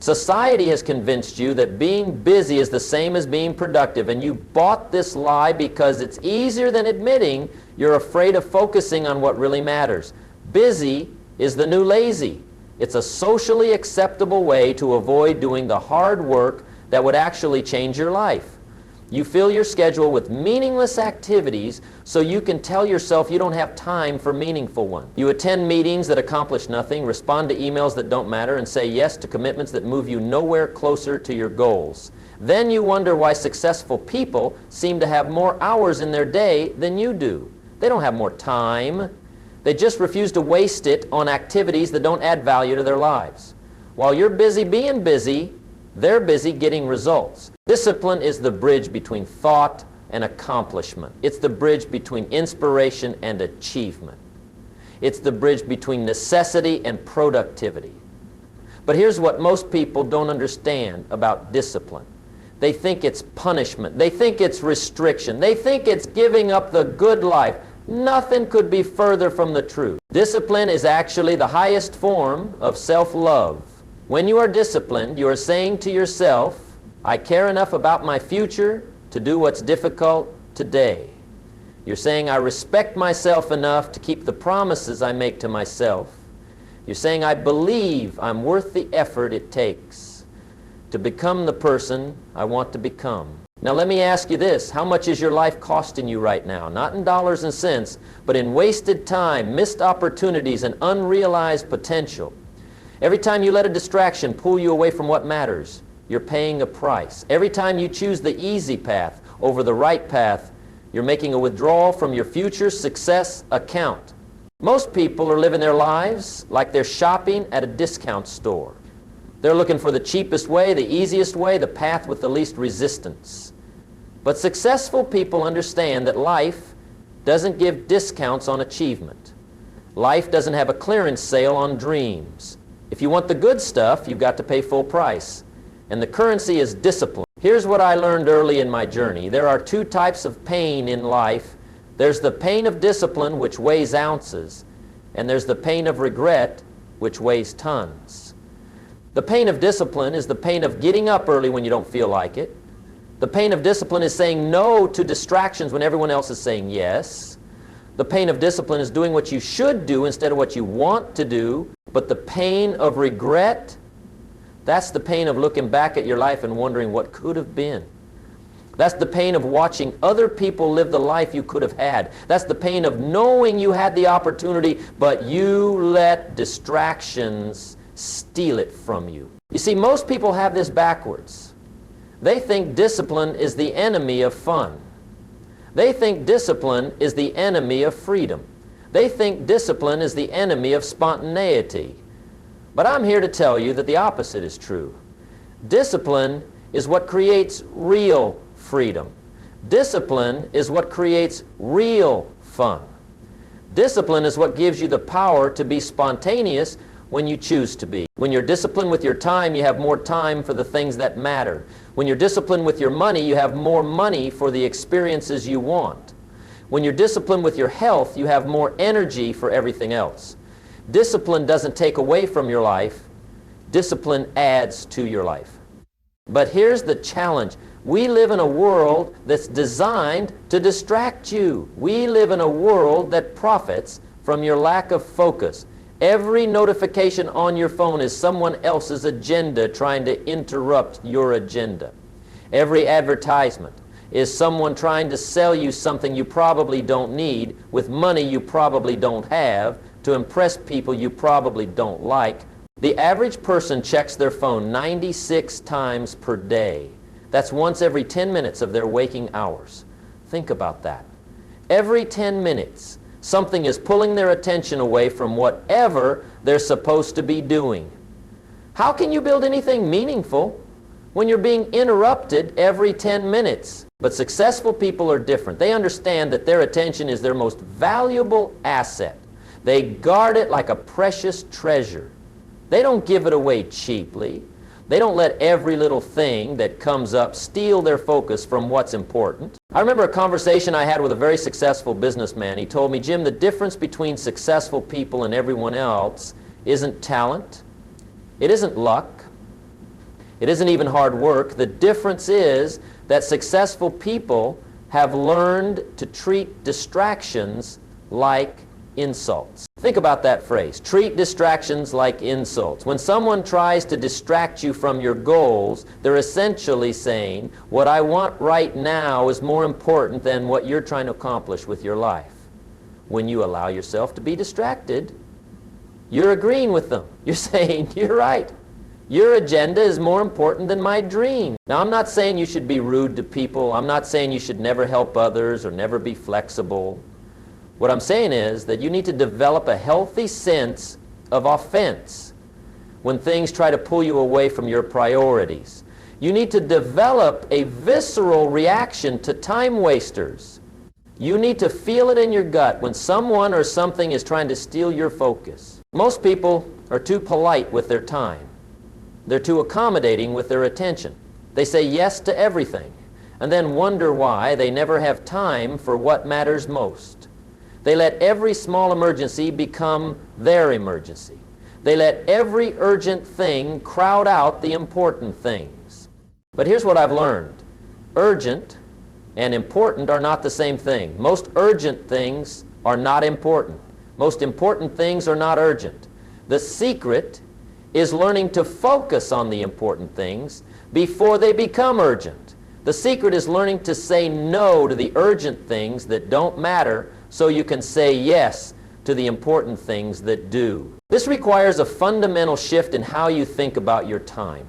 Society has convinced you that being busy is the same as being productive, and you bought this lie because it's easier than admitting you're afraid of focusing on what really matters. Busy is the new lazy. It's a socially acceptable way to avoid doing the hard work that would actually change your life. You fill your schedule with meaningless activities so you can tell yourself you don't have time for meaningful ones. You attend meetings that accomplish nothing, respond to emails that don't matter, and say yes to commitments that move you nowhere closer to your goals. Then you wonder why successful people seem to have more hours in their day than you do. They don't have more time. They just refuse to waste it on activities that don't add value to their lives. While you're busy being busy, they're busy getting results. Discipline is the bridge between thought and accomplishment. It's the bridge between inspiration and achievement. It's the bridge between necessity and productivity. But here's what most people don't understand about discipline. They think it's punishment. They think it's restriction. They think it's giving up the good life. Nothing could be further from the truth. Discipline is actually the highest form of self-love. When you are disciplined, you are saying to yourself, I care enough about my future to do what's difficult today. You're saying I respect myself enough to keep the promises I make to myself. You're saying I believe I'm worth the effort it takes to become the person I want to become. Now let me ask you this, how much is your life costing you right now? Not in dollars and cents, but in wasted time, missed opportunities, and unrealized potential. Every time you let a distraction pull you away from what matters, you're paying a price. Every time you choose the easy path over the right path, you're making a withdrawal from your future success account. Most people are living their lives like they're shopping at a discount store. They're looking for the cheapest way, the easiest way, the path with the least resistance. But successful people understand that life doesn't give discounts on achievement. Life doesn't have a clearance sale on dreams. If you want the good stuff, you've got to pay full price. And the currency is discipline. Here's what I learned early in my journey. There are two types of pain in life. There's the pain of discipline, which weighs ounces, and there's the pain of regret, which weighs tons. The pain of discipline is the pain of getting up early when you don't feel like it. The pain of discipline is saying no to distractions when everyone else is saying yes. The pain of discipline is doing what you should do instead of what you want to do. But the pain of regret, that's the pain of looking back at your life and wondering what could have been. That's the pain of watching other people live the life you could have had. That's the pain of knowing you had the opportunity, but you let distractions steal it from you. You see, most people have this backwards. They think discipline is the enemy of fun. They think discipline is the enemy of freedom. They think discipline is the enemy of spontaneity. But I'm here to tell you that the opposite is true. Discipline is what creates real freedom. Discipline is what creates real fun. Discipline is what gives you the power to be spontaneous when you choose to be. When you're disciplined with your time, you have more time for the things that matter. When you're disciplined with your money, you have more money for the experiences you want. When you're disciplined with your health, you have more energy for everything else. Discipline doesn't take away from your life. Discipline adds to your life. But here's the challenge. We live in a world that's designed to distract you. We live in a world that profits from your lack of focus. Every notification on your phone is someone else's agenda trying to interrupt your agenda. Every advertisement is someone trying to sell you something you probably don't need with money you probably don't have to impress people you probably don't like. The average person checks their phone 96 times per day. That's once every 10 minutes of their waking hours. Think about that. Every 10 minutes, something is pulling their attention away from whatever they're supposed to be doing. How can you build anything meaningful when you're being interrupted every 10 minutes? But successful people are different. They understand that their attention is their most valuable asset. They guard it like a precious treasure. They don't give it away cheaply. They don't let every little thing that comes up steal their focus from what's important. I remember a conversation I had with a very successful businessman. He told me, Jim, the difference between successful people and everyone else isn't talent, it isn't luck, It isn't even hard work. The difference is that successful people have learned to treat distractions like insults. Think about that phrase, treat distractions like insults. When someone tries to distract you from your goals, they're essentially saying, what I want right now is more important than what you're trying to accomplish with your life. When you allow yourself to be distracted, you're agreeing with them. You're saying, you're right. Your agenda is more important than my dream. Now, I'm not saying you should be rude to people. I'm not saying you should never help others or never be flexible. What I'm saying is that you need to develop a healthy sense of offense when things try to pull you away from your priorities. You need to develop a visceral reaction to time wasters. You need to feel it in your gut when someone or something is trying to steal your focus. Most people are too polite with their time. They're too accommodating with their attention. They say yes to everything and then wonder why they never have time for what matters most. They let every small emergency become their emergency. They let every urgent thing crowd out the important things. But here's what I've learned. Urgent and important are not the same thing. Most urgent things are not important. Most important things are not urgent. The secret is learning to focus on the important things before they become urgent. The secret is learning to say no to the urgent things that don't matter so you can say yes to the important things that do. This requires a fundamental shift in how you think about your time.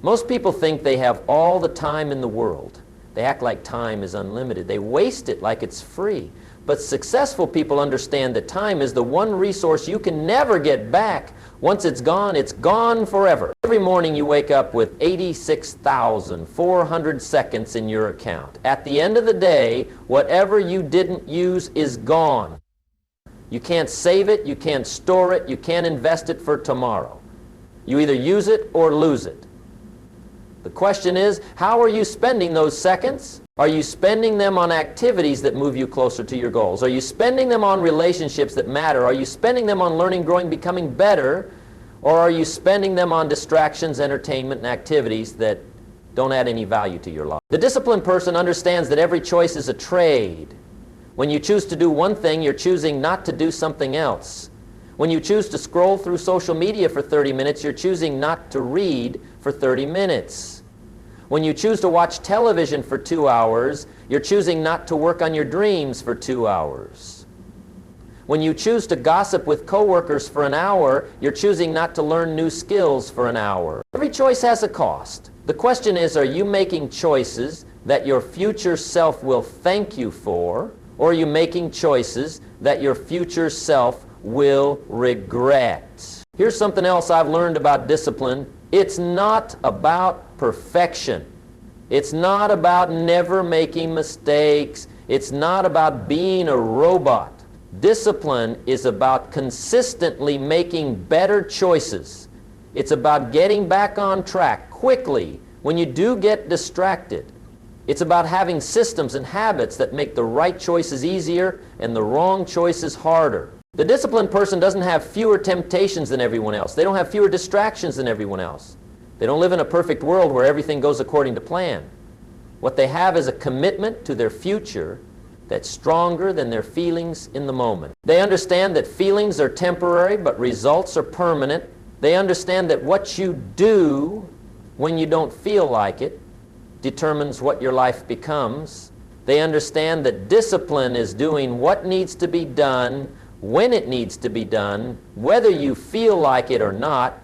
Most people think they have all the time in the world. They act like time is unlimited. They waste it like it's free. But successful people understand that time is the one resource you can never get back. Once it's gone forever. Every morning you wake up with 86,400 seconds in your account. At the end of the day, whatever you didn't use is gone. You can't save it, you can't store it, you can't invest it for tomorrow. You either use it or lose it. The question is, how are you spending those seconds? Are you spending them on activities that move you closer to your goals? Are you spending them on relationships that matter? Are you spending them on learning, growing, becoming better? Or are you spending them on distractions, entertainment, and activities that don't add any value to your life? The disciplined person understands that every choice is a trade. When you choose to do one thing, you're choosing not to do something else. When you choose to scroll through social media for 30 minutes, you're choosing not to read for 30 minutes. When you choose to watch television for 2 hours, you're choosing not to work on your dreams for 2 hours. When you choose to gossip with coworkers for an hour, you're choosing not to learn new skills for an hour. Every choice has a cost. The question is, are you making choices that your future self will thank you for, or are you making choices that your future self will regret? Here's something else I've learned about discipline. It's not about perfection. It's not about never making mistakes. It's not about being a robot. Discipline is about consistently making better choices. It's about getting back on track quickly when you do get distracted. It's about having systems and habits that make the right choices easier and the wrong choices harder. The disciplined person doesn't have fewer temptations than everyone else. They don't have fewer distractions than everyone else. They don't live in a perfect world where everything goes according to plan. What they have is a commitment to their future that's stronger than their feelings in the moment. They understand that feelings are temporary, but results are permanent. They understand that what you do when you don't feel like it determines what your life becomes. They understand that discipline is doing what needs to be done, when it needs to be done, whether you feel like it or not.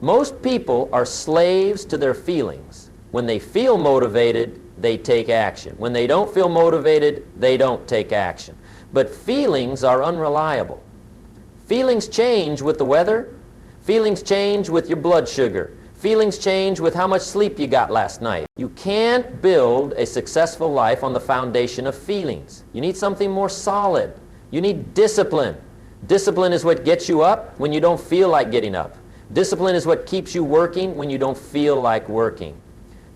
Most people are slaves to their feelings. When they feel motivated, they take action. When they don't feel motivated, they don't take action. But feelings are unreliable. Feelings change with the weather. Feelings change with your blood sugar. Feelings change with how much sleep you got last night. You can't build a successful life on the foundation of feelings. You need something more solid. You need discipline. Discipline is what gets you up when you don't feel like getting up. Discipline is what keeps you working when you don't feel like working.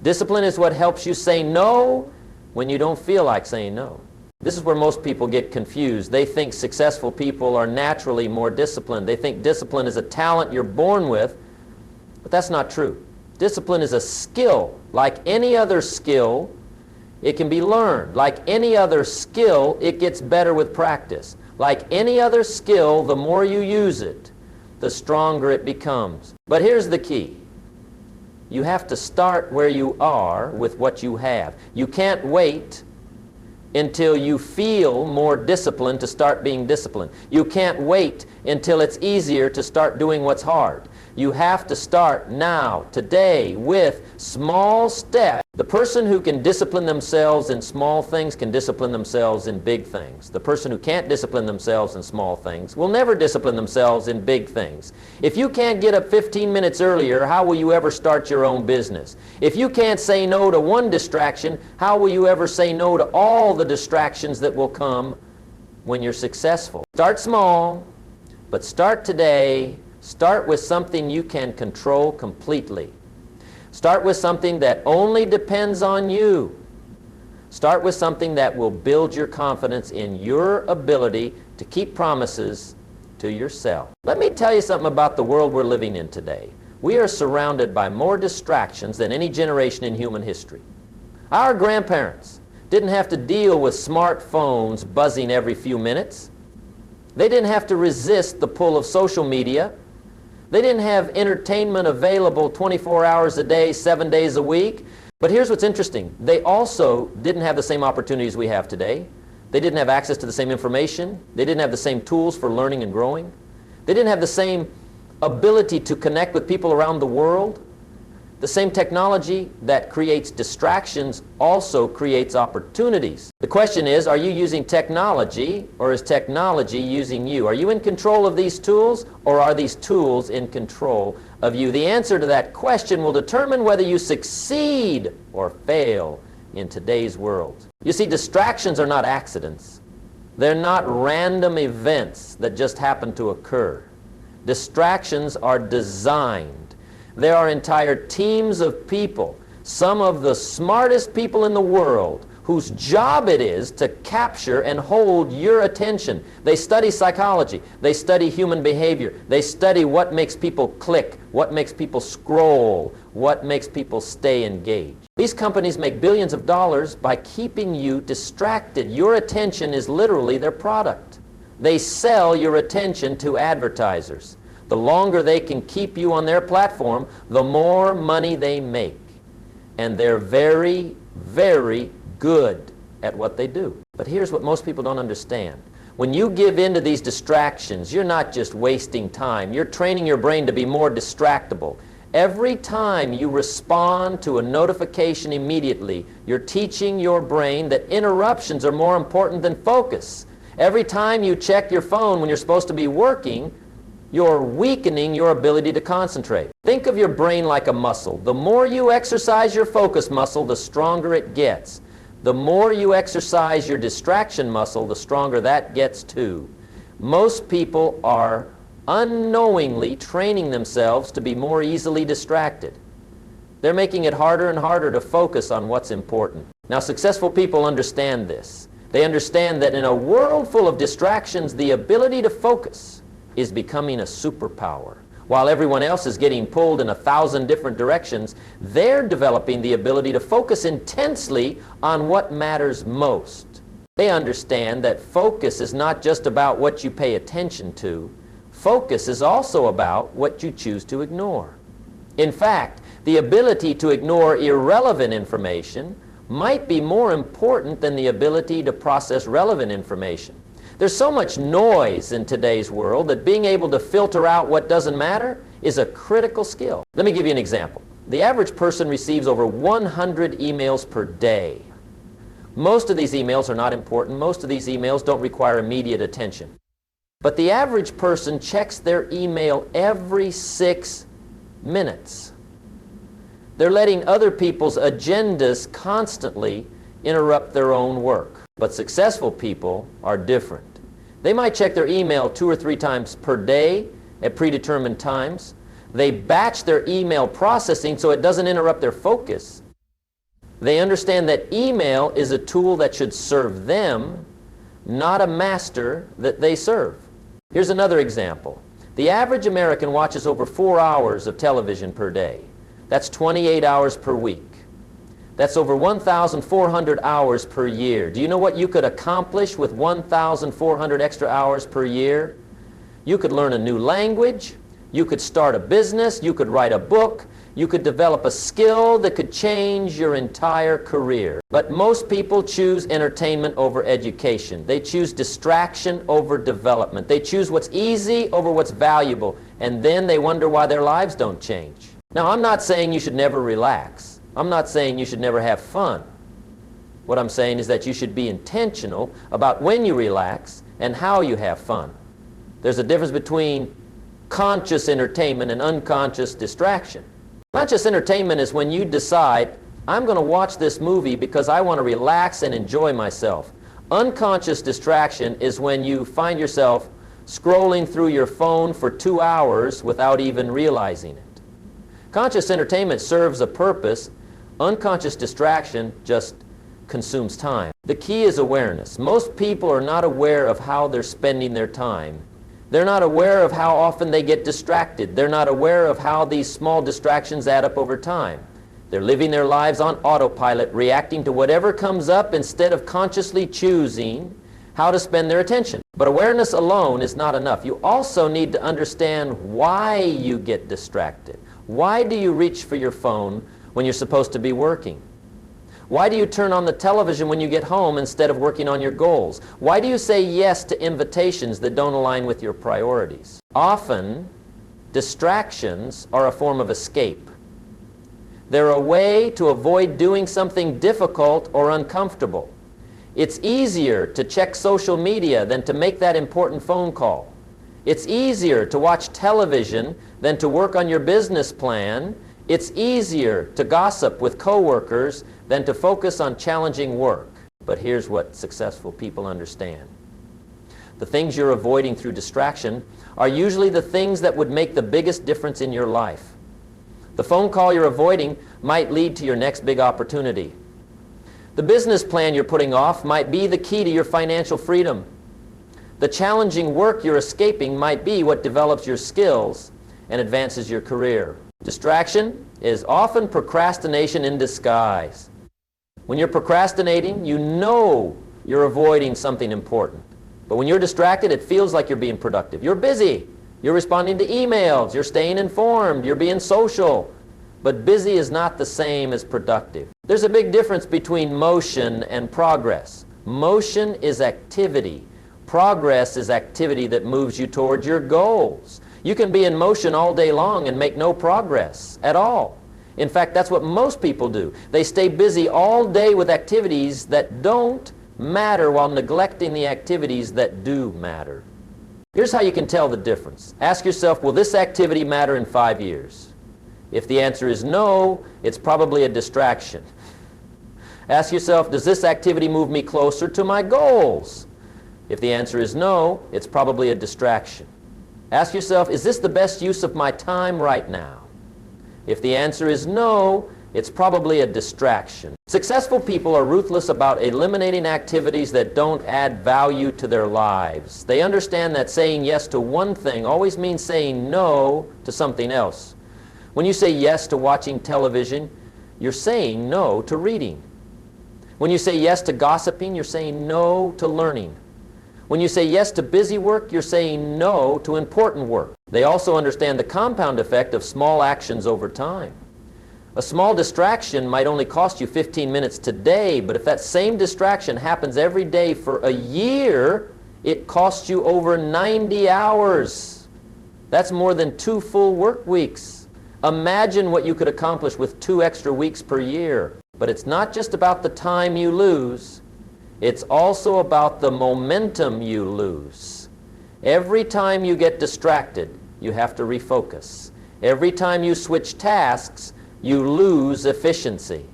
Discipline is what helps you say no when you don't feel like saying no. This is where most people get confused. They think successful people are naturally more disciplined. They think discipline is a talent you're born with, but that's not true. Discipline is a skill. Like any other skill, it can be learned. Like any other skill, it gets better with practice. Like any other skill, the more you use it, the stronger it becomes. But here's the key. You have to start where you are with what you have. You can't wait until you feel more disciplined to start being disciplined. You can't wait until it's easier to start doing what's hard. You have to start now, today, with small steps. The person who can discipline themselves in small things can discipline themselves in big things. The person who can't discipline themselves in small things will never discipline themselves in big things. If you can't get up 15 minutes earlier, how will you ever start your own business? If you can't say no to one distraction, how will you ever say no to all the distractions that will come when you're successful? Start small, but start today. Start with something you can control completely. Start with something that only depends on you. Start with something that will build your confidence in your ability to keep promises to yourself. Let me tell you something about the world we're living in today. We are surrounded by more distractions than any generation in human history. Our grandparents didn't have to deal with smartphones buzzing every few minutes. They didn't have to resist the pull of social media. They didn't have entertainment available 24 hours a day, 7 days a week. But here's what's interesting. They also didn't have the same opportunities we have today. They didn't have access to the same information. They didn't have the same tools for learning and growing. They didn't have the same ability to connect with people around the world. The same technology that creates distractions also creates opportunities. The question is, are you using technology, or is technology using you? Are you in control of these tools, or are these tools in control of you? The answer to that question will determine whether you succeed or fail in today's world. You see, distractions are not accidents. They're not random events that just happen to occur. Distractions are designed. There are entire teams of people, some of the smartest people in the world, whose job it is to capture and hold your attention. They study psychology. They study human behavior. They study what makes people click, what makes people scroll, what makes people stay engaged. These companies make billions of dollars by keeping you distracted. Your attention is literally their product. They sell your attention to advertisers. The longer they can keep you on their platform, the more money they make. And they're very, very good at what they do. But here's what most people don't understand. When you give in to these distractions, you're not just wasting time. You're training your brain to be more distractible. Every time you respond to a notification immediately, you're teaching your brain that interruptions are more important than focus. Every time you check your phone when you're supposed to be working, you're weakening your ability to concentrate. Think of your brain like a muscle. The more you exercise your focus muscle, the stronger it gets. The more you exercise your distraction muscle, the stronger that gets too. Most people are unknowingly training themselves to be more easily distracted. They're making it harder and harder to focus on what's important. Now, successful people understand this. They understand that in a world full of distractions, the ability to focus is becoming a superpower. While everyone else is getting pulled in 1,000 different directions, they're developing the ability to focus intensely on what matters most. They understand that focus is not just about what you pay attention to. Focus is also about what you choose to ignore. In fact, the ability to ignore irrelevant information might be more important than the ability to process relevant information. There's so much noise in today's world that being able to filter out what doesn't matter is a critical skill. Let me give you an example. The average person receives over 100 emails per day. Most of these emails are not important. Most of these emails don't require immediate attention. But the average person checks their email every 6 minutes. They're letting other people's agendas constantly interrupt their own work. But successful people are different. They might check their email 2 or 3 times per day at predetermined times. They batch their email processing so it doesn't interrupt their focus. They understand that email is a tool that should serve them, not a master that they serve. Here's another example. The average American watches over 4 hours of television per day. That's 28 hours per week. That's over 1,400 hours per year. Do you know what you could accomplish with 1,400 extra hours per year? You could learn a new language, you could start a business, you could write a book, you could develop a skill that could change your entire career. But most people choose entertainment over education. They choose distraction over development. They choose what's easy over what's valuable, and then they wonder why their lives don't change. Now, I'm not saying you should never relax. I'm not saying you should never have fun. What I'm saying is that you should be intentional about when you relax and how you have fun. There's a difference between conscious entertainment and unconscious distraction. Conscious entertainment is when you decide, I'm going to watch this movie because I want to relax and enjoy myself. Unconscious distraction is when you find yourself scrolling through your phone for 2 hours without even realizing it. Conscious entertainment serves a purpose. Unconscious distraction just consumes time. The key is awareness. Most people are not aware of how they're spending their time. They're not aware of how often they get distracted. They're not aware of how these small distractions add up over time. They're living their lives on autopilot, reacting to whatever comes up instead of consciously choosing how to spend their attention. But awareness alone is not enough. You also need to understand why you get distracted. Why do you reach for your phone when you're supposed to be working? Why do you turn on the television when you get home instead of working on your goals? Why do you say yes to invitations that don't align with your priorities? Often, distractions are a form of escape. They're a way to avoid doing something difficult or uncomfortable. It's easier to check social media than to make that important phone call. It's easier to watch television than to work on your business plan. It's easier to gossip with coworkers than to focus on challenging work. But here's what successful people understand. The things you're avoiding through distraction are usually the things that would make the biggest difference in your life. The phone call you're avoiding might lead to your next big opportunity. The business plan you're putting off might be the key to your financial freedom. The challenging work you're escaping might be what develops your skills and advances your career. Distraction is often procrastination in disguise. When you're procrastinating, you know you're avoiding something important. But when you're distracted, it feels like you're being productive. You're busy. You're responding to emails. You're staying informed. You're being social. But busy is not the same as productive. There's a big difference between motion and progress. Motion is activity. Progress is activity that moves you towards your goals. You can be in motion all day long and make no progress at all. In fact, that's what most people do. They stay busy all day with activities that don't matter while neglecting the activities that do matter. Here's how you can tell the difference. Ask yourself, will this activity matter in 5 years? If the answer is no, it's probably a distraction. Ask yourself, does this activity move me closer to my goals? If the answer is no, it's probably a distraction. Ask yourself, is this the best use of my time right now? If the answer is no, it's probably a distraction. Successful people are ruthless about eliminating activities that don't add value to their lives. They understand that saying yes to one thing always means saying no to something else. When you say yes to watching television, you're saying no to reading. When you say yes to gossiping, you're saying no to learning. When you say yes to busy work, you're saying no to important work. They also understand the compound effect of small actions over time. A small distraction might only cost you 15 minutes today, but if that same distraction happens every day for a year, it costs you over 90 hours. That's more than 2 full work weeks. Imagine what you could accomplish with 2 extra weeks per year. But it's not just about the time you lose. It's also about the momentum you lose. Every time you get distracted, you have to refocus. Every time you switch tasks, you lose efficiency.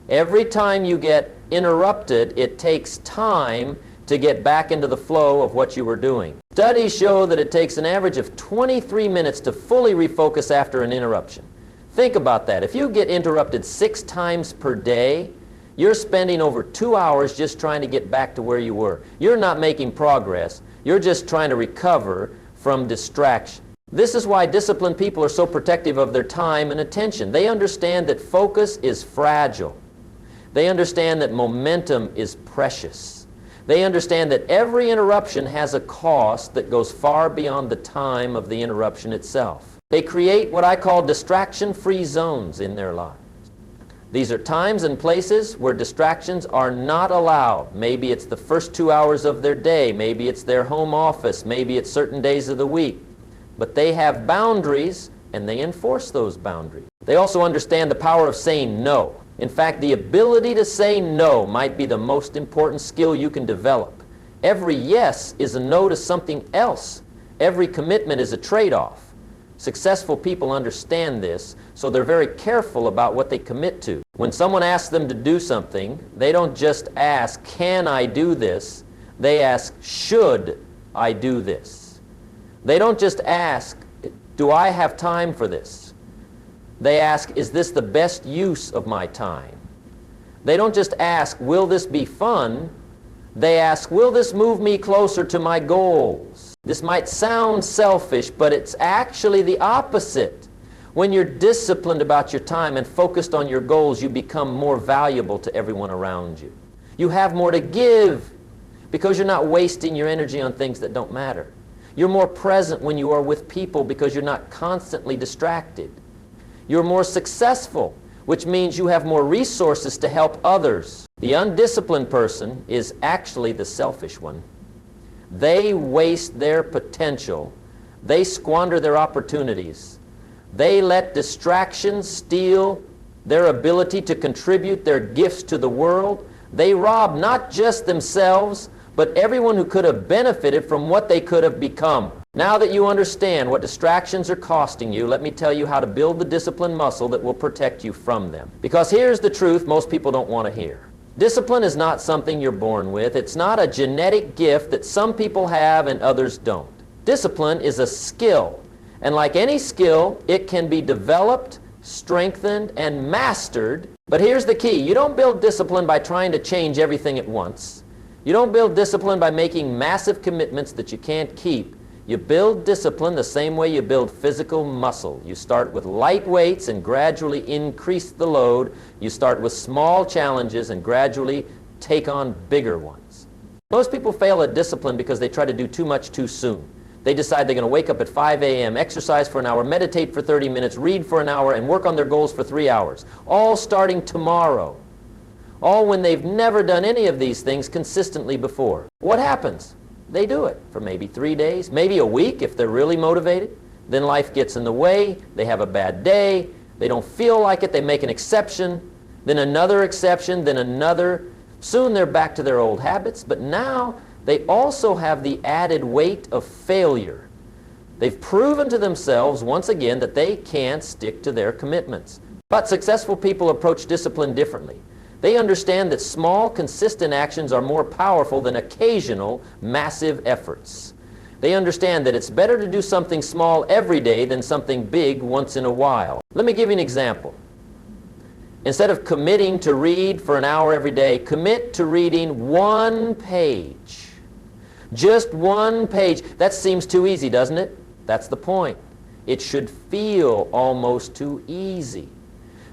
Every time you get interrupted, it takes time to get back into the flow of what you were doing. Studies show that it takes an average of 23 minutes to fully refocus after an interruption. Think about that. If you get interrupted 6 times per day, you're spending over 2 hours just trying to get back to where you were. You're not making progress. You're just trying to recover from distraction. This is why disciplined people are so protective of their time and attention. They understand that focus is fragile. They understand that momentum is precious. They understand that every interruption has a cost that goes far beyond the time of the interruption itself. They create what I call distraction-free zones in their lives. These are times and places where distractions are not allowed. Maybe it's the first 2 hours of their day. Maybe it's their home office. Maybe it's certain days of the week. But they have boundaries, and they enforce those boundaries. They also understand the power of saying no. In fact, the ability to say no might be the most important skill you can develop. Every yes is a no to something else. Every commitment is a trade-off. Successful people understand this, so they're very careful about what they commit to. When someone asks them to do something, they don't just ask, "Can I do this?" They ask, "Should I do this?" They don't just ask, "Do I have time for this?" They ask, "Is this the best use of my time?" They don't just ask, "Will this be fun?" They ask, "Will this move me closer to my goals?" This might sound selfish, but it's actually the opposite. When you're disciplined about your time and focused on your goals, you become more valuable to everyone around you. You have more to give because you're not wasting your energy on things that don't matter. You're more present when you are with people because you're not constantly distracted. You're more successful, which means you have more resources to help others. The undisciplined person is actually the selfish one. They waste their potential. They squander their opportunities. They let distractions steal their ability to contribute their gifts to the world. They rob not just themselves, but everyone who could have benefited from what they could have become. Now that you understand what distractions are costing you, let me tell you how to build the discipline muscle that will protect you from them. Because here's the truth most people don't want to hear. Discipline is not something you're born with. It's not a genetic gift that some people have and others don't. Discipline is a skill. And like any skill, it can be developed, strengthened, and mastered. But here's the key. You don't build discipline by trying to change everything at once. You don't build discipline by making massive commitments that you can't keep. You build discipline the same way you build physical muscle. You start with light weights and gradually increase the load. You start with small challenges and gradually take on bigger ones. Most people fail at discipline because they try to do too much too soon. They decide they're going to wake up at 5 a.m., exercise for an hour, meditate for 30 minutes, read for an hour, and work on their goals for 3 hours, all starting tomorrow. All when they've never done any of these things consistently before. What happens? They do it for maybe 3 days, maybe a week if they're really motivated. Then life gets in the way, they have a bad day, they don't feel like it, they make an exception, then another exception, then another. Soon they're back to their old habits, but now they also have the added weight of failure. They've proven to themselves once again that they can't stick to their commitments. But successful people approach discipline differently. They understand that small, consistent actions are more powerful than occasional, massive efforts. They understand that it's better to do something small every day than something big once in a while. Let me give you an example. Instead of committing to read for an hour every day, commit to reading 1 page. Just 1 page. That seems too easy, doesn't it? That's the point. It should feel almost too easy.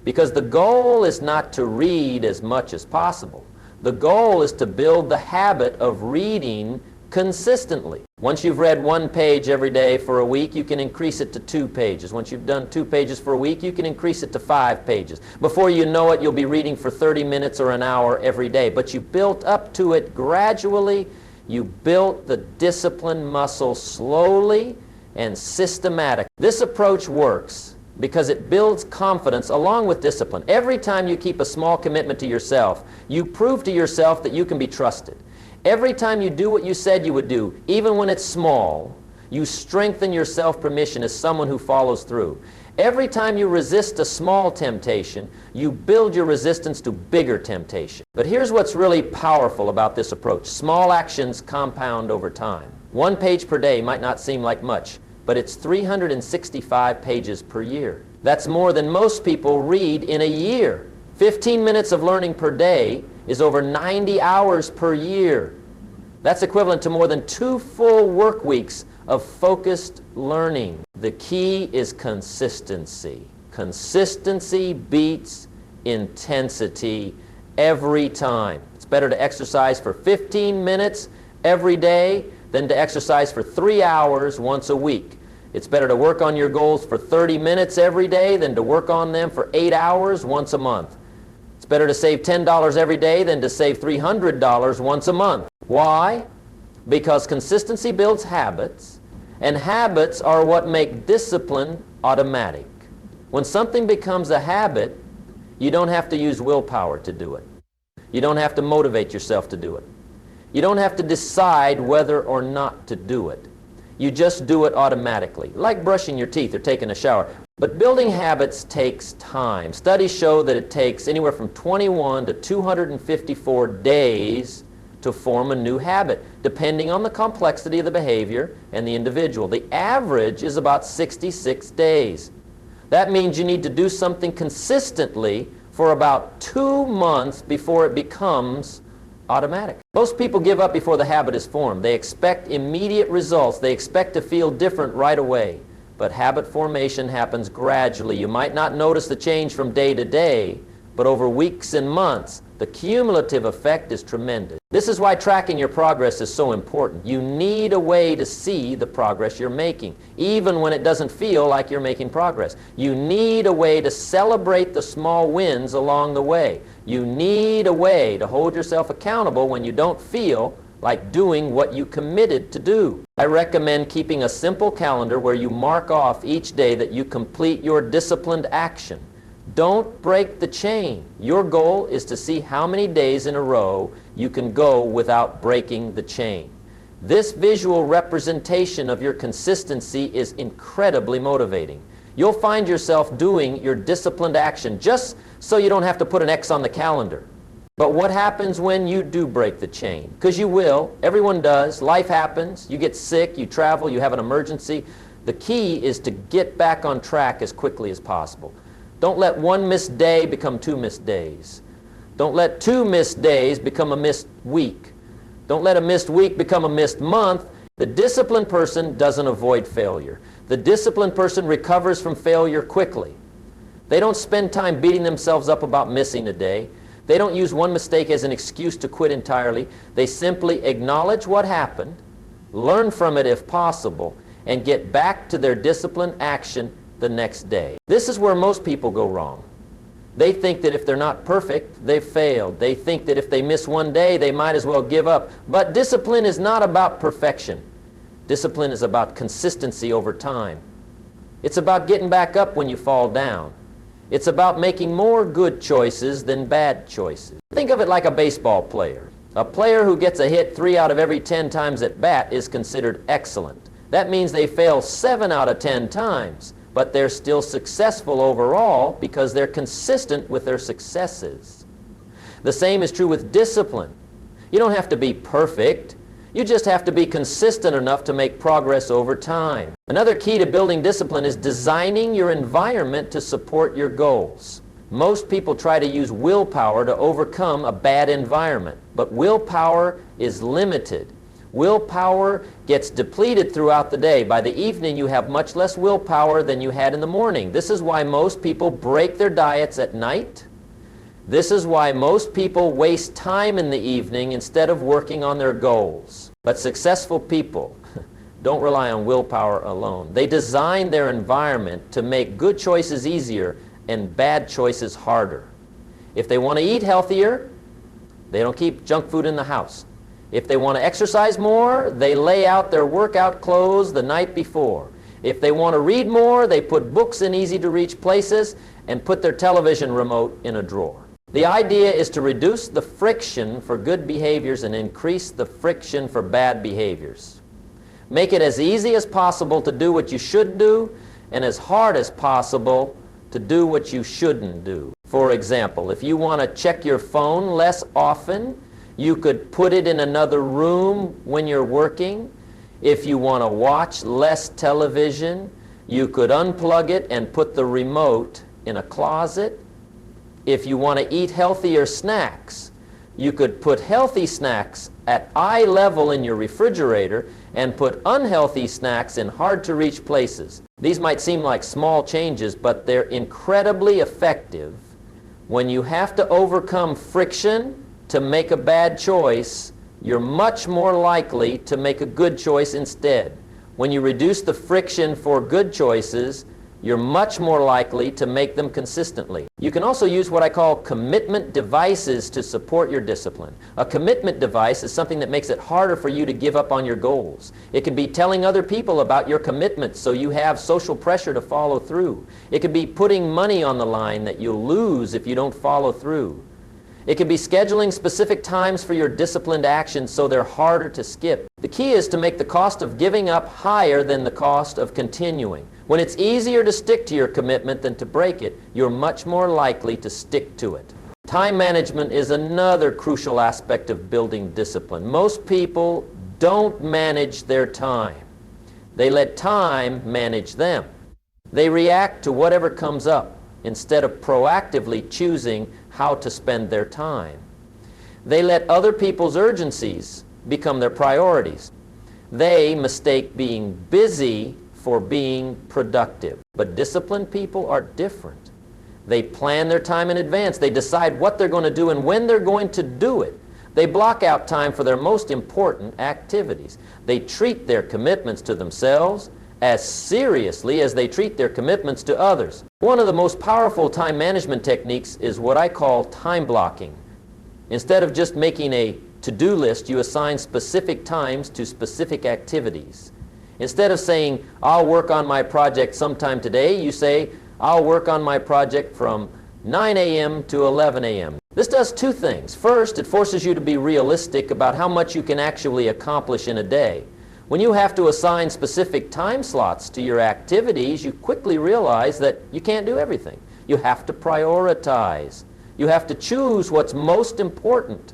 Because the goal is not to read as much as possible. The goal is to build the habit of reading consistently. Once you've read 1 page every day for a week, you can increase it to 2 pages. Once you've done 2 pages for a week, you can increase it to 5 pages. Before you know it, you'll be reading for 30 minutes or an hour every day. But you built up to it gradually. You built the discipline muscle slowly and systematically. This approach works because it builds confidence along with discipline. Every time you keep a small commitment to yourself, you prove to yourself that you can be trusted. Every time you do what you said you would do, even when it's small, you strengthen your self-permission as someone who follows through. Every time you resist a small temptation, you build your resistance to bigger temptation. But here's what's really powerful about this approach. Small actions compound over time. 1 page per day might not seem like much, but it's 365 pages per year. That's more than most people read in a year. 15 minutes of learning per day is over 90 hours per year. That's equivalent to more than 2 full work weeks of focused learning. The key is consistency. Consistency beats intensity every time. It's better to exercise for 15 minutes every day than to exercise for 3 hours once a week. It's better to work on your goals for 30 minutes every day than to work on them for 8 hours once a month. It's better to save $10 every day than to save $300 once a month. Why? Because consistency builds habits, and habits are what make discipline automatic. When something becomes a habit, you don't have to use willpower to do it. You don't have to motivate yourself to do it. You don't have to decide whether or not to do it. You just do it automatically, like brushing your teeth or taking a shower. But building habits takes time. Studies show that it takes anywhere from 21 to 254 days to form a new habit, depending on the complexity of the behavior and the individual. The average is about 66 days. That means you need to do something consistently for about 2 months before it becomes automatic. Most people give up before the habit is formed. They expect immediate results. They expect to feel different right away. But habit formation happens gradually. You might not notice the change from day to day, but over weeks and months, the cumulative effect is tremendous. This is why tracking your progress is so important. You need a way to see the progress you're making, even when it doesn't feel like you're making progress. You need a way to celebrate the small wins along the way. You need a way to hold yourself accountable when you don't feel like doing what you committed to do. I recommend keeping a simple calendar where you mark off each day that you complete your disciplined action. Don't break the chain. Your goal is to see how many days in a row you can go without breaking the chain. This visual representation of your consistency is incredibly motivating. You'll find yourself doing your disciplined action just so you don't have to put an X on the calendar. But what happens when you do break the chain? Because you will. Everyone does. Life happens. You get sick. You travel. You have an emergency. The key is to get back on track as quickly as possible. Don't let one missed day become 2 missed days. Don't let 2 missed days become a missed week. Don't let a missed week become a missed month. The disciplined person doesn't avoid failure. The disciplined person recovers from failure quickly. They don't spend time beating themselves up about missing a day. They don't use one mistake as an excuse to quit entirely. They simply acknowledge what happened, learn from it if possible, and get back to their disciplined action the next day. This is where most people go wrong. They think that if they're not perfect, they've failed. They think that if they miss one day, they might as well give up. But discipline is not about perfection. Discipline is about consistency over time. It's about getting back up when you fall down. It's about making more good choices than bad choices. Think of it like a baseball player. A player who gets a hit 3 out of every 10 times at bat is considered excellent. That means they fail 7 out of 10 times. But they're still successful overall because they're consistent with their successes. The same is true with discipline. You don't have to be perfect. You just have to be consistent enough to make progress over time. Another key to building discipline is designing your environment to support your goals. Most people try to use willpower to overcome a bad environment, but willpower is limited. Willpower gets depleted throughout the day. By the evening, you have much less willpower than you had in the morning. This is why most people break their diets at night. This is why most people waste time in the evening instead of working on their goals. But successful people don't rely on willpower alone. They design their environment to make good choices easier and bad choices harder. If they want to eat healthier, they don't keep junk food in the house. If they want to exercise more, they lay out their workout clothes the night before. If they want to read more, they put books in easy-to-reach places and put their television remote in a drawer. The idea is to reduce the friction for good behaviors and increase the friction for bad behaviors. Make it as easy as possible to do what you should do and as hard as possible to do what you shouldn't do. For example, if you want to check your phone less often, you could put it in another room when you're working. If you want to watch less television, you could unplug it and put the remote in a closet. If you want to eat healthier snacks, You could put healthy snacks at eye level in your refrigerator and put unhealthy snacks in hard-to-reach places. These might seem like small changes, but they're incredibly effective. When you have to overcome friction to make a bad choice, you're much more likely to make a good choice instead. When you reduce the friction for good choices, you're much more likely to make them consistently. You can also use what I call commitment devices to support your discipline. A commitment device is something that makes it harder for you to give up on your goals. It could be telling other people about your commitments so you have social pressure to follow through. It could be putting money on the line that you'll lose if you don't follow through. It could be scheduling specific times for your disciplined actions so they're harder to skip. The key is to make the cost of giving up higher than the cost of continuing. When it's easier to stick to your commitment than to break it, you're much more likely to stick to it. Time management is another crucial aspect of building discipline. Most people don't manage their time. They let time manage them. They react to whatever comes up instead of proactively choosing how to spend their time. They let other people's urgencies become their priorities. They mistake being busy for being productive. But disciplined people are different. They plan their time in advance. They decide what they're going to do and when they're going to do it. They block out time for their most important activities. They treat their commitments to themselves as seriously as they treat their commitments to others. One of the most powerful time management techniques is what I call time blocking. Instead of just making a to-do list, you assign specific times to specific activities. Instead of saying, I'll work on my project sometime today, you say, I'll work on my project from 9 a.m. to 11 a.m. This does two things. First, it forces you to be realistic about how much you can actually accomplish in a day. When you have to assign specific time slots to your activities, you quickly realize that you can't do everything. You have to prioritize. You have to choose what's most important.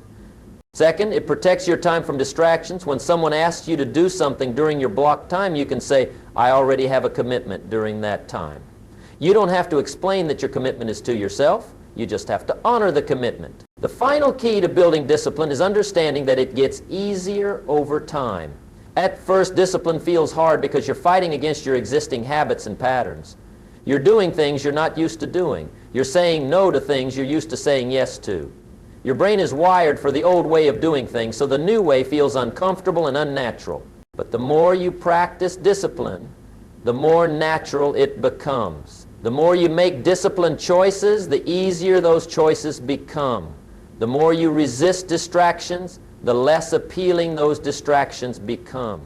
Second, it protects your time from distractions. When someone asks you to do something during your blocked time, you can say, I already have a commitment during that time. You don't have to explain that your commitment is to yourself. You just have to honor the commitment. The final key to building discipline is understanding that it gets easier over time. At first, discipline feels hard because you're fighting against your existing habits and patterns. You're doing things you're not used to doing. You're saying no to things you're used to saying yes to. Your brain is wired for the old way of doing things, so the new way feels uncomfortable and unnatural. But the more you practice discipline, the more natural it becomes. The more you make disciplined choices, the easier those choices become. The more you resist distractions, the less appealing those distractions become.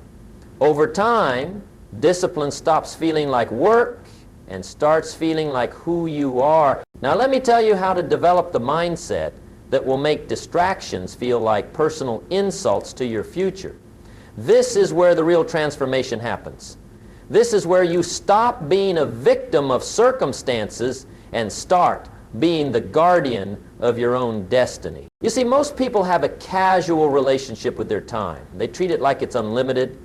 Over time, discipline stops feeling like work and starts feeling like who you are. Now let me tell you how to develop the mindset that will make distractions feel like personal insults to your future. This is where the real transformation happens. This is where you stop being a victim of circumstances and start being the guardian of your own destiny. You see, most people have a casual relationship with their time. They treat it like it's unlimited.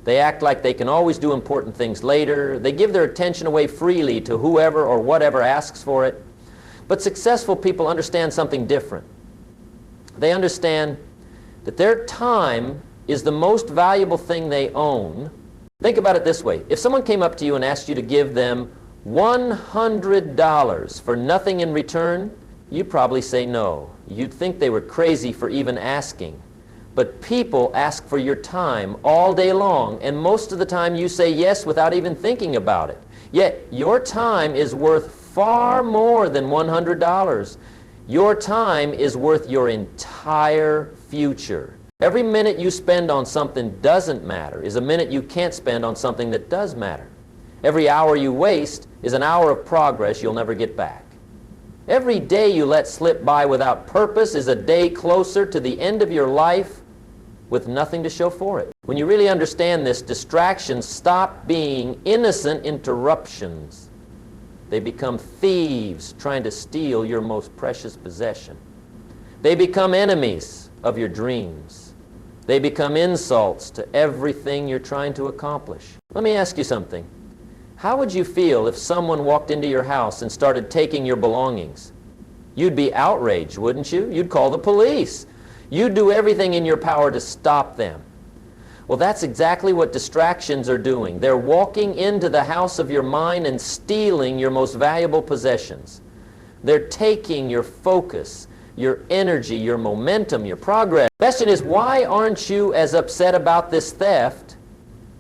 They act like they can always do important things later. They give their attention away freely to whoever or whatever asks for it. But successful people understand something different. They understand that their time is the most valuable thing they own. Think about it this way. If someone came up to you and asked you to give them $100 for nothing in return, you'd probably say no. You'd think they were crazy for even asking. But people ask for your time all day long, and most of the time you say yes without even thinking about it. Yet your time is worth far more than $100. Your time is worth your entire future. Every minute you spend on something doesn't matter is a minute you can't spend on something that does matter. Every hour you waste is an hour of progress you'll never get back. Every day you let slip by without purpose is a day closer to the end of your life with nothing to show for it. When you really understand this, distractions stop being innocent interruptions. They become thieves trying to steal your most precious possession. They become enemies of your dreams. They become insults to everything you're trying to accomplish. Let me ask you something. How would you feel if someone walked into your house and started taking your belongings? You'd be outraged, wouldn't you? You'd call the police. You do everything in your power to stop them. Well, that's exactly what distractions are doing. They're walking into the house of your mind and stealing your most valuable possessions. They're taking your focus, your energy, your momentum, your progress. The question is, why aren't you as upset about this theft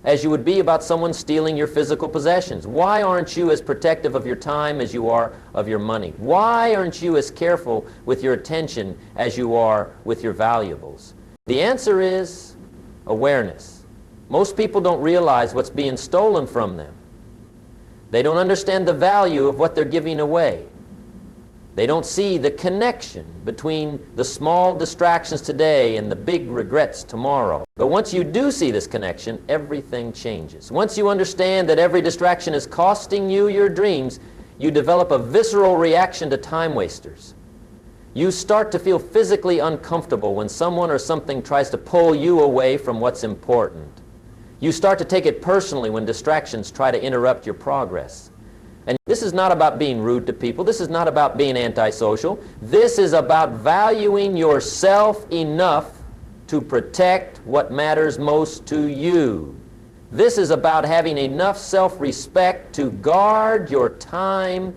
as you would be about someone stealing your physical possessions? Why aren't you as protective of your time as you are of your money? Why aren't you as careful with your attention as you are with your valuables? The answer is awareness. Most people don't realize what's being stolen from them. They don't understand the value of what they're giving away. They don't see the connection between the small distractions today and the big regrets tomorrow. But once you do see this connection, everything changes. Once you understand that every distraction is costing you your dreams, you develop a visceral reaction to time wasters. You start to feel physically uncomfortable when someone or something tries to pull you away from what's important. You start to take it personally when distractions try to interrupt your progress. And this is not about being rude to people. This is not about being antisocial. This is about valuing yourself enough to protect what matters most to you. This is about having enough self-respect to guard your time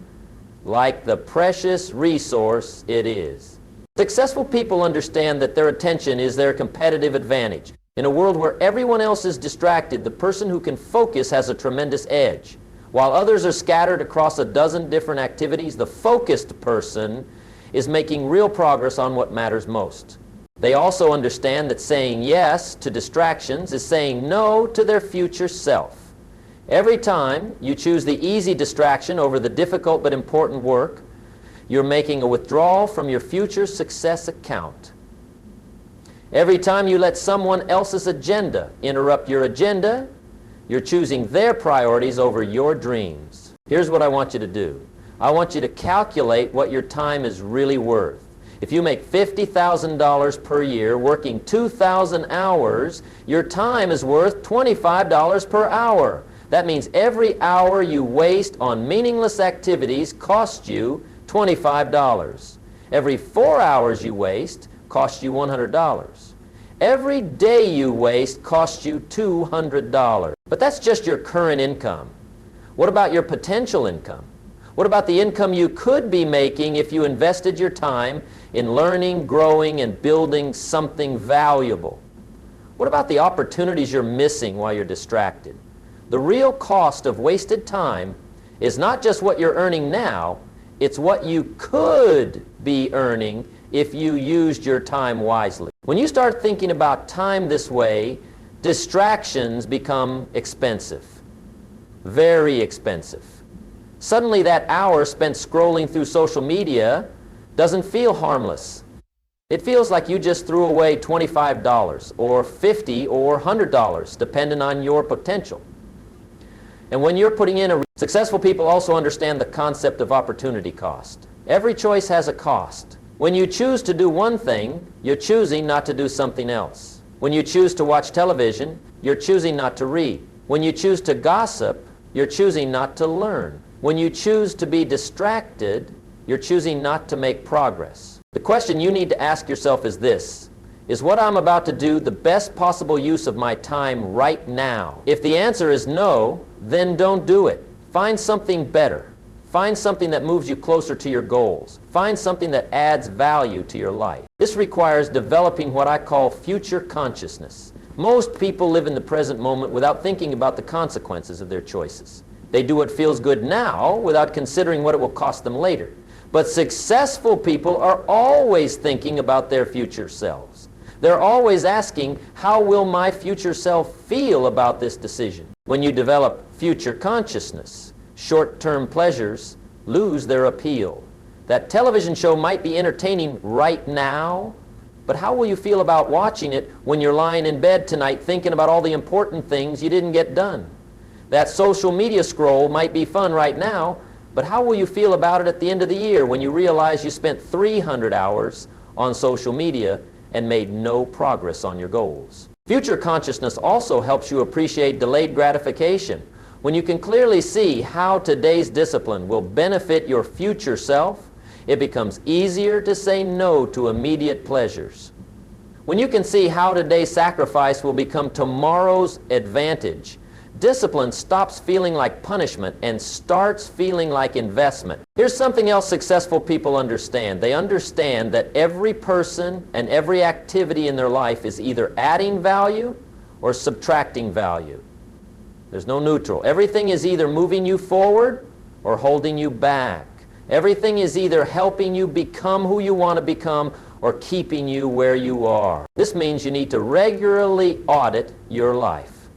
like the precious resource it is. Successful people understand that their attention is their competitive advantage. In a world where everyone else is distracted, the person who can focus has a tremendous edge. While others are scattered across a dozen different activities, the focused person is making real progress on what matters most. They also understand that saying yes to distractions is saying no to their future self. Every time you choose the easy distraction over the difficult but important work, you're making a withdrawal from your future success account. Every time you let someone else's agenda interrupt your agenda, you're choosing their priorities over your dreams. Here's what I want you to do. I want you to calculate what your time is really worth. If you make $50,000 per year working 2,000 hours, your time is worth $25 per hour. That means every hour you waste on meaningless activities costs you $25. Every 4 hours you waste costs you $100. Every day you waste costs you $200. But that's just your current income. What about your potential income? What about the income you could be making if you invested your time in learning, growing, and building something valuable? What about the opportunities you're missing while you're distracted? The real cost of wasted time is not just what you're earning now, it's what you could be earning if you used your time wisely. When you start thinking about time this way, distractions become expensive, very expensive. Suddenly that hour spent scrolling through social media doesn't feel harmless. It feels like you just threw away $25 or $50 or $100, depending on your potential. And when you're putting in successful people also understand the concept of opportunity cost. Every choice has a cost. When you choose to do one thing, you're choosing not to do something else. When you choose to watch television, you're choosing not to read. When you choose to gossip, you're choosing not to learn. When you choose to be distracted, you're choosing not to make progress. The question you need to ask yourself is this: is what I'm about to do the best possible use of my time right now? If the answer is no, then don't do it. Find something better. Find something that moves you closer to your goals. Find something that adds value to your life. This requires developing what I call future consciousness. Most people live in the present moment without thinking about the consequences of their choices. They do what feels good now without considering what it will cost them later. But successful people are always thinking about their future selves. They're always asking, how will my future self feel about this decision? When you develop future consciousness, short-term pleasures lose their appeal. That television show might be entertaining right now, but how will you feel about watching it when you're lying in bed tonight thinking about all the important things you didn't get done? That social media scroll might be fun right now, but how will you feel about it at the end of the year when you realize you spent 300 hours on social media and made no progress on your goals? Future consciousness also helps you appreciate delayed gratification. When you can clearly see how today's discipline will benefit your future self, it becomes easier to say no to immediate pleasures. When you can see how today's sacrifice will become tomorrow's advantage, discipline stops feeling like punishment and starts feeling like investment. Here's something else successful people understand. They understand that every person and every activity in their life is either adding value or subtracting value. There's no neutral. Everything is either moving you forward or holding you back. Everything is either helping you become who you want to become or keeping you where you are. This means you need to regularly audit your life.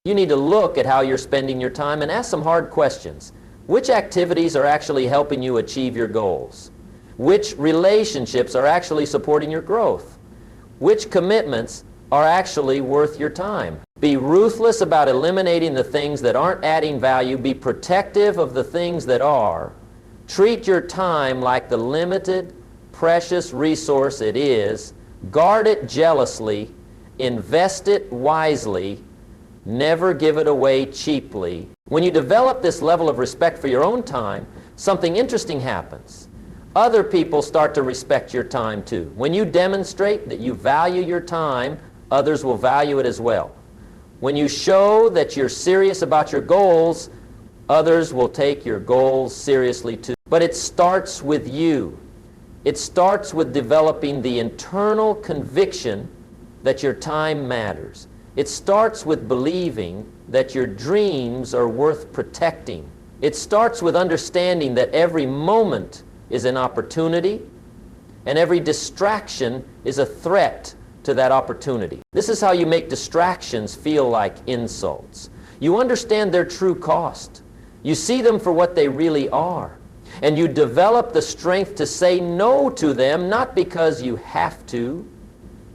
You need to look at how you're spending your time and ask some hard questions. Which activities are actually helping you achieve your goals? Which relationships are actually supporting your growth? Which commitments are actually worth your time? Be ruthless about eliminating the things that aren't adding value. Be protective of the things that are. Treat your time like the limited, precious resource it is. Guard it jealously. Invest it wisely. Never give it away cheaply. When you develop this level of respect for your own time, something interesting happens. Other people start to respect your time too. When you demonstrate that you value your time, others will value it as well. When you show that you're serious about your goals, others will take your goals seriously too. But it starts with you. It starts with developing the internal conviction that your time matters. It starts with believing that your dreams are worth protecting. It starts with understanding that every moment is an opportunity and every distraction is a threat to that opportunity. This is how you make distractions feel like insults. You understand their true cost. You see them for what they really are. And you develop the strength to say no to them, not because you have to,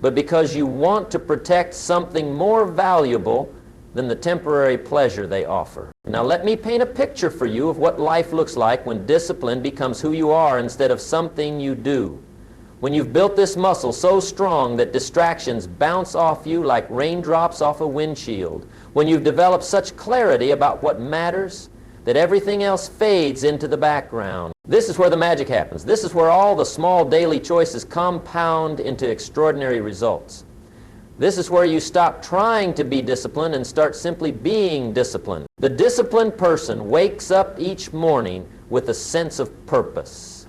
but because you want to protect something more valuable than the temporary pleasure they offer. Now let me paint a picture for you of what life looks like when discipline becomes who you are instead of something you do. When you've built this muscle so strong that distractions bounce off you like raindrops off a windshield. When you've developed such clarity about what matters that everything else fades into the background. This is where the magic happens. This is where all the small daily choices compound into extraordinary results. This is where you stop trying to be disciplined and start simply being disciplined. The disciplined person wakes up each morning with a sense of purpose.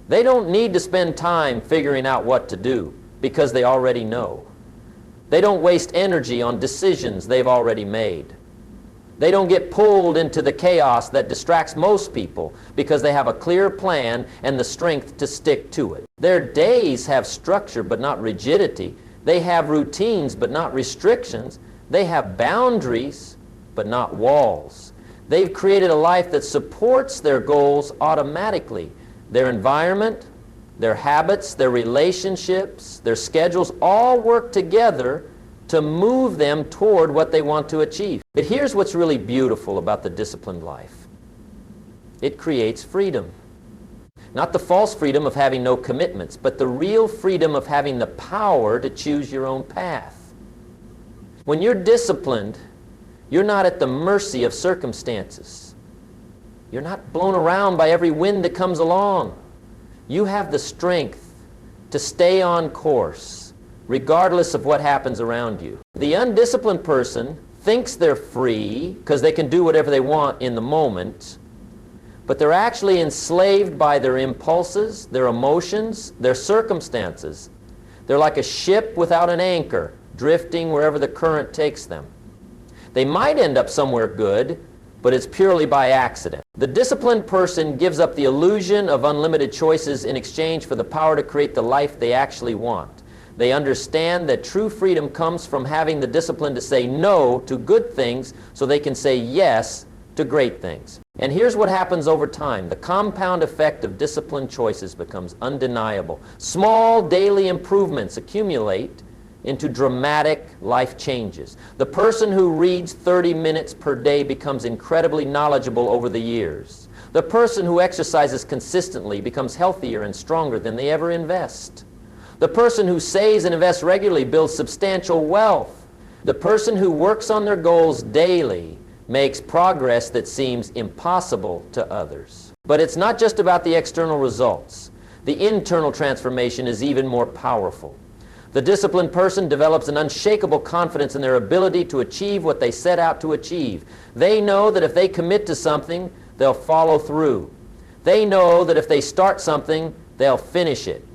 They don't need to spend time figuring out what to do because they already know. They don't waste energy on decisions they've already made. They don't get pulled into the chaos that distracts most people because they have a clear plan and the strength to stick to it. Their days have structure but not rigidity. They have routines but not restrictions. They have boundaries but not walls. They've created a life that supports their goals automatically. Their environment, their habits, their relationships, their schedules all work together to move them toward what they want to achieve. But here's what's really beautiful about the disciplined life. It creates freedom. Not the false freedom of having no commitments, but the real freedom of having the power to choose your own path. When you're disciplined, you're not at the mercy of circumstances. You're not blown around by every wind that comes along. You have the strength to stay on course, regardless of what happens around you. The undisciplined person thinks they're free because they can do whatever they want in the moment, but they're actually enslaved by their impulses, their emotions, their circumstances. They're like a ship without an anchor, drifting wherever the current takes them. They might end up somewhere good, but it's purely by accident. The disciplined person gives up the illusion of unlimited choices in exchange for the power to create the life they actually want. They understand that true freedom comes from having the discipline to say no to good things so they can say yes to great things. And here's what happens over time. The compound effect of disciplined choices becomes undeniable. Small daily improvements accumulate into dramatic life changes. The person who reads 30 minutes per day becomes incredibly knowledgeable over the years. The person who exercises consistently becomes healthier and stronger than they ever invest. The person who saves and invests regularly builds substantial wealth. The person who works on their goals daily makes progress that seems impossible to others. But it's not just about the external results. The internal transformation is even more powerful. The disciplined person develops an unshakable confidence in their ability to achieve what they set out to achieve. They know that if they commit to something, they'll follow through. They know that if they start something, they'll finish it.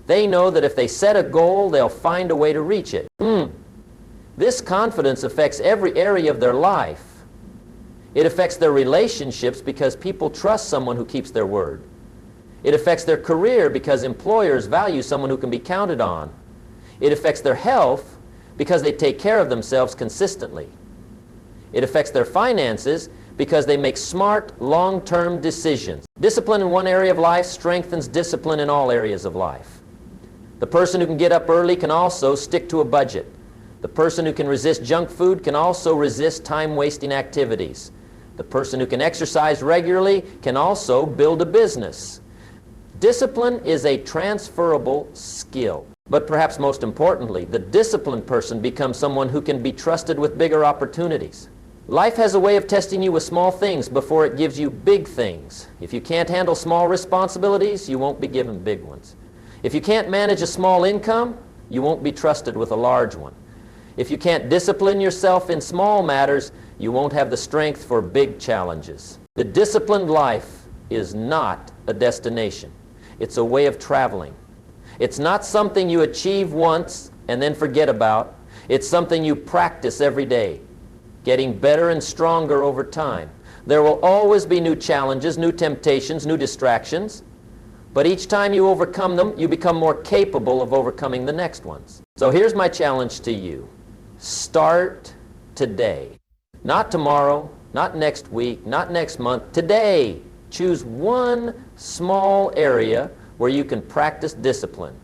They know that if they set a goal, they'll find a way to reach it. This confidence affects every area of their life. It affects their relationships because people trust someone who keeps their word. It affects their career because employers value someone who can be counted on. It affects their health because they take care of themselves consistently. It affects their finances because they make smart, long-term decisions. Discipline in one area of life strengthens discipline in all areas of life. The person who can get up early can also stick to a budget. The person who can resist junk food can also resist time-wasting activities. The person who can exercise regularly can also build a business. Discipline is a transferable skill. But perhaps most importantly, the disciplined person becomes someone who can be trusted with bigger opportunities. Life has a way of testing you with small things before it gives you big things. If you can't handle small responsibilities, you won't be given big ones. If you can't manage a small income, you won't be trusted with a large one. If you can't discipline yourself in small matters, you won't have the strength for big challenges. The disciplined life is not a destination. It's a way of traveling. It's not something you achieve once and then forget about. It's something you practice every day, getting better and stronger over time. There will always be new challenges, new temptations, new distractions. But each time you overcome them, you become more capable of overcoming the next ones. So here's my challenge to you. Start today. Not tomorrow, not next week, not next month. Today, choose one small area where you can practice discipline.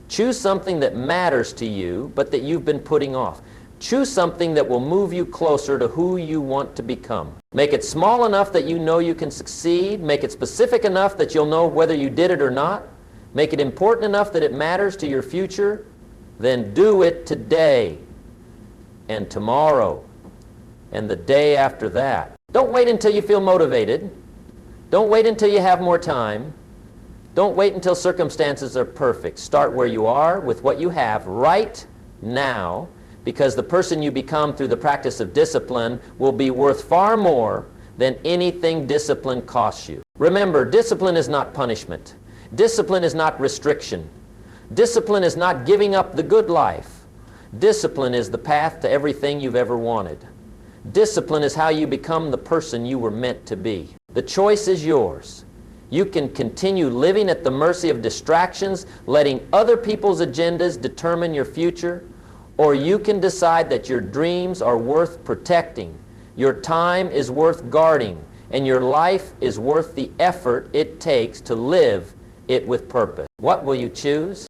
Choose something that matters to you, but that you've been putting off. Choose something that will move you closer to who you want to become. Make it small enough that you know you can succeed. Make it specific enough that you'll know whether you did it or not. Make it important enough that it matters to your future. Then do it today and tomorrow and the day after that. Don't wait until you feel motivated. Don't wait until you have more time. Don't wait until circumstances are perfect. Start where you are with what you have right now, because the person you become through the practice of discipline will be worth far more than anything discipline costs you. Remember, discipline is not punishment. Discipline is not restriction. Discipline is not giving up the good life. Discipline is the path to everything you've ever wanted. Discipline is how you become the person you were meant to be. The choice is yours. You can continue living at the mercy of distractions, letting other people's agendas determine your future, or you can decide that your dreams are worth protecting, your time is worth guarding, and your life is worth the effort it takes to live it with purpose. What will you choose?